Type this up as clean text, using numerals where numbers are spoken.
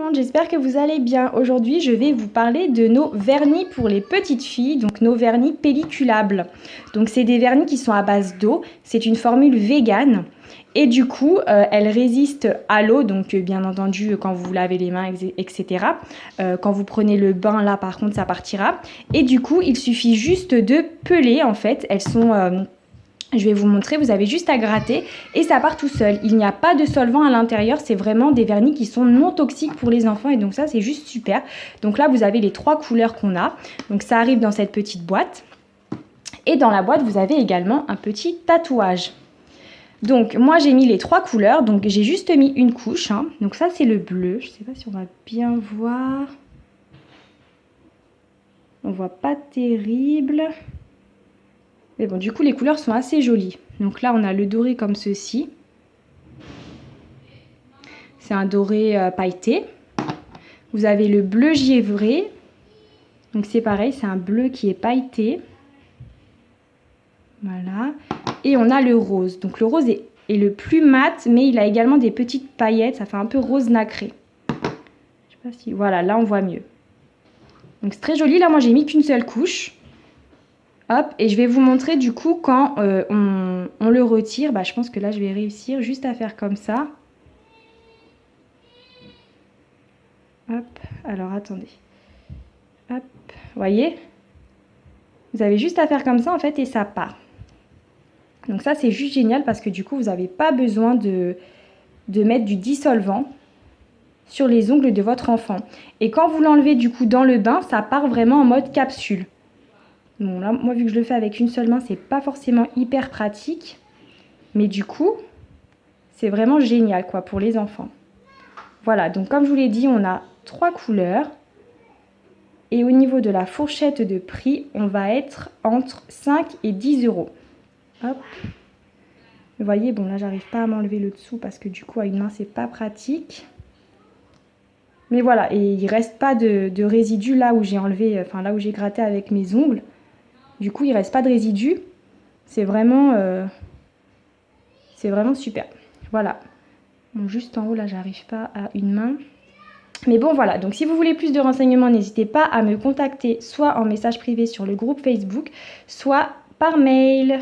monde, j'espère que vous allez bien. Aujourd'hui, je vais vous parler de nos vernis pour les petites filles, donc nos vernis pelliculables. Donc c'est des vernis qui sont à base d'eau, c'est une formule végane et du coup, elle résiste à l'eau, donc bien entendu quand vous lavez les mains, etc. Quand vous prenez le bain, là par contre, ça partira. Et du coup, il suffit juste de peler en fait, elles sont... je vais vous montrer, vous avez juste à gratter et ça part tout seul. Il n'y a pas de solvant à l'intérieur, c'est vraiment des vernis qui sont non toxiques pour les enfants et donc ça c'est juste super. Donc là vous avez les 3 couleurs qu'on a. Donc ça arrive dans cette petite boîte. Et dans la boîte vous avez également un petit tatouage. Donc moi j'ai mis les 3 couleurs, donc j'ai juste mis une couche. Donc ça c'est le bleu, je ne sais pas si on va bien voir. On voit pas terrible. Mais bon, du coup, les couleurs sont assez jolies. Donc là, on a le doré comme ceci. C'est un doré pailleté. Vous avez le bleu givré. Donc c'est pareil, c'est un bleu qui est pailleté. Voilà. Et on a le rose. Donc le rose est le plus mat, mais il a également des petites paillettes. Ça fait un peu rose nacré. Je sais pas si... Voilà, là, on voit mieux. Donc c'est très joli. Là, moi, j'ai mis qu'une seule couche. Hop, et je vais vous montrer du coup quand on le retire. Bah, je pense que là, je vais réussir juste à faire comme ça. Hop, alors attendez. Hop, voyez? Vous avez juste à faire comme ça en fait et ça part. Donc ça, c'est juste génial parce que du coup, vous n'avez pas besoin de mettre du dissolvant sur les ongles de votre enfant. Et quand vous l'enlevez du coup dans le bain, ça part vraiment en mode capsule. Bon là, moi vu que je le fais avec une seule main, c'est pas forcément hyper pratique. Mais du coup, c'est vraiment génial quoi pour les enfants. Voilà, donc comme je vous l'ai dit, on a 3 couleurs. Et au niveau de la fourchette de prix, on va être entre 5 et 10 euros. Hop. Vous voyez, bon là, j'arrive pas à m'enlever le dessous parce que du coup, à une main, c'est pas pratique. Mais voilà, et il reste pas de résidus là où j'ai enlevé, enfin là où j'ai gratté avec mes ongles. Du coup, il reste pas de résidus. C'est vraiment super. Voilà. Bon, juste en haut, là, j'arrive pas à une main. Mais bon, voilà. Donc, si vous voulez plus de renseignements, n'hésitez pas à me contacter soit en message privé sur le groupe Facebook, soit par mail.